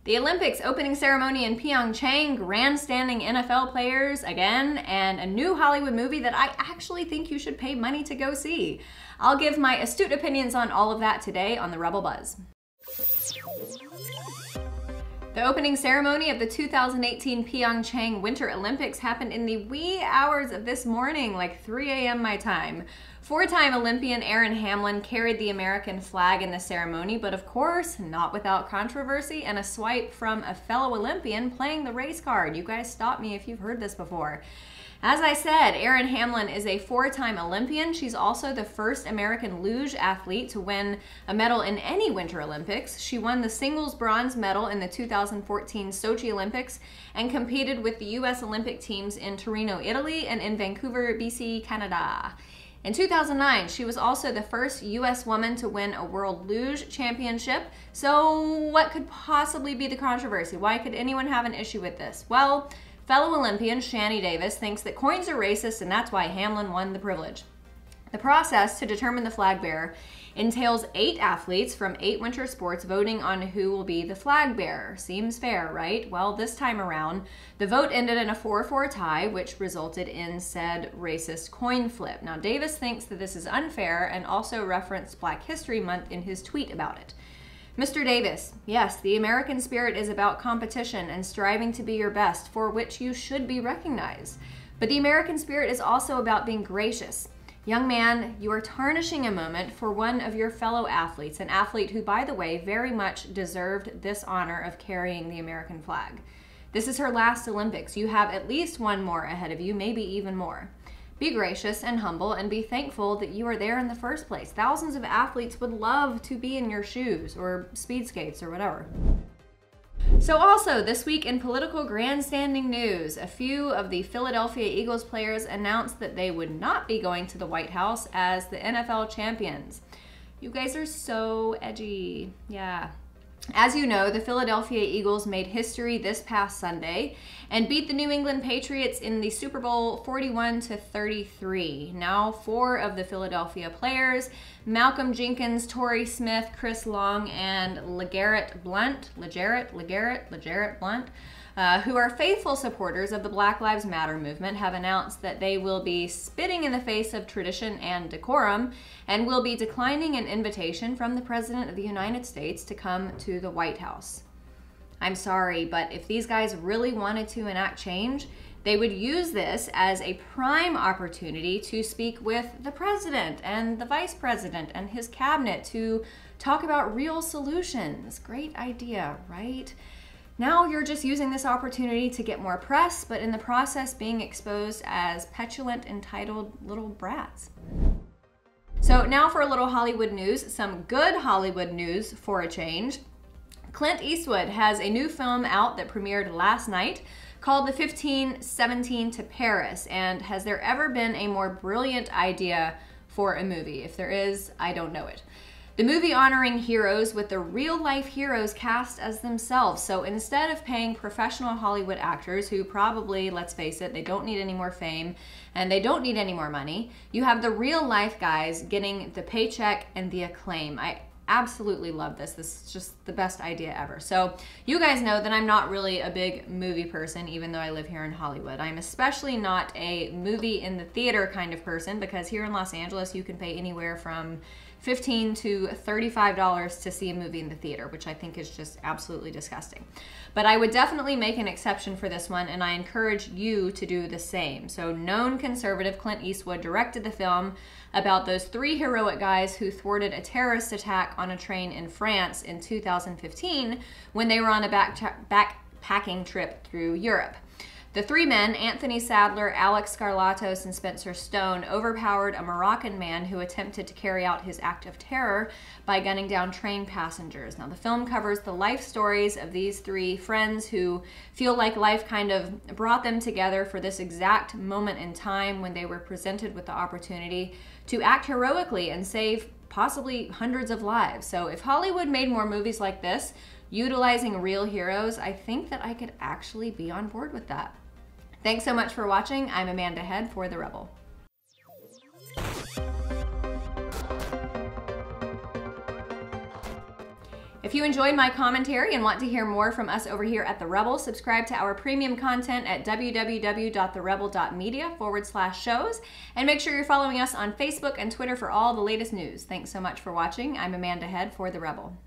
The Olympics opening ceremony in Pyeongchang, grandstanding NFL players again, and a new Hollywood movie that I actually think you should pay money to go see. I'll give my astute opinions on all of that today on the Rebel Buzz. The opening ceremony of the 2018 Pyeongchang Winter Olympics happened in the wee hours of this morning, like 3 a.m. my time. Four-time Olympian Aaron Hamlin carried the American flag in the ceremony, but of course, not without controversy and a swipe from a fellow Olympian playing the race card. You guys stop me if you've heard this before. As I said, Erin Hamlin is a four-time Olympian. She's also the first American luge athlete to win a medal in any Winter Olympics. She won the singles bronze medal in the 2014 Sochi Olympics and competed with the U.S. Olympic teams in Torino, Italy, and in Vancouver, BC, Canada. In 2009, she was also the first U.S. woman to win a World Luge Championship. So what could possibly be the controversy? Why could anyone have an issue with this? Well, fellow Olympian Shani Davis thinks that coins are racist and that's why Hamlin won the privilege. The process to determine the flag bearer entails 8 athletes from 8 winter sports voting on who will be the flag bearer. Seems fair, right? Well, this time around, the vote ended in a 4-4 tie, which resulted in said racist coin flip. Now, Davis thinks that this is unfair and also referenced Black History Month in his tweet about it. Mr. Davis, yes, the American spirit is about competition and striving to be your best, for which you should be recognized. But the American spirit is also about being gracious. Young man, you are tarnishing a moment for one of your fellow athletes, an athlete who, by the way, very much deserved this honor of carrying the American flag. This is her last Olympics. You have at least one more ahead of you, maybe even more. Be gracious and humble and be thankful that you are there in the first place. Thousands of athletes would love to be in your shoes or speed skates or whatever. So also this week in political grandstanding news, a few of the Philadelphia Eagles players announced that they would not be going to the White House as the NFL champions. You guys are so edgy. Yeah. As you know, the Philadelphia Eagles made history this past Sunday and beat the New England Patriots in the Super Bowl 41-33. Now, 4 of the Philadelphia players, Malcolm Jenkins, Torrey Smith, Chris Long, and LeGarrette Blount, who are faithful supporters of the Black Lives Matter movement, have announced that they will be spitting in the face of tradition and decorum and will be declining an invitation from the President of the United States to come to the White House. I'm sorry, but if these guys really wanted to enact change, they would use this as a prime opportunity to speak with the president and the vice president and his cabinet to talk about real solutions. Great idea, right? Now you're just using this opportunity to get more press, but in the process being exposed as petulant, entitled little brats. So now for a little Hollywood news, some good Hollywood news for a change. Clint Eastwood has a new film out that premiered last night called The 1517 to Paris, and has there ever been a more brilliant idea for a movie? If there is, I don't know it. The movie honoring heroes with the real-life heroes cast as themselves. So instead of paying professional Hollywood actors who probably, let's face it, they don't need any more fame and they don't need any more money, you have the real-life guys getting the paycheck and the acclaim. I absolutely love this. This is just the best idea ever. So you guys know that I'm not really a big movie person, even though I live here in Hollywood. I'm especially not a movie in the theater kind of person, because here in Los Angeles you can pay anywhere from $15 to $35 to see a movie in the theater, which I think is just absolutely disgusting. But I would definitely make an exception for this one, and I encourage you to do the same. So known conservative Clint Eastwood directed the film about those 3 heroic guys who thwarted a terrorist attack on a train in France in 2015 when they were on a backpacking trip through Europe. The 3 men, Anthony Sadler, Alex Skarlatos, and Spencer Stone, overpowered a Moroccan man who attempted to carry out his act of terror by gunning down train passengers. Now, the film covers the life stories of these 3 friends who feel like life kind of brought them together for this exact moment in time when they were presented with the opportunity to act heroically and save possibly hundreds of lives. So if Hollywood made more movies like this, utilizing real heroes, I think that I could actually be on board with that. Thanks so much for watching. I'm Amanda Head for The Rebel. If you enjoyed my commentary and want to hear more from us over here at The Rebel, subscribe to our premium content at www.therebel.media/shows, and make sure you're following us on Facebook and Twitter for all the latest news. Thanks so much for watching. I'm Amanda Head for The Rebel.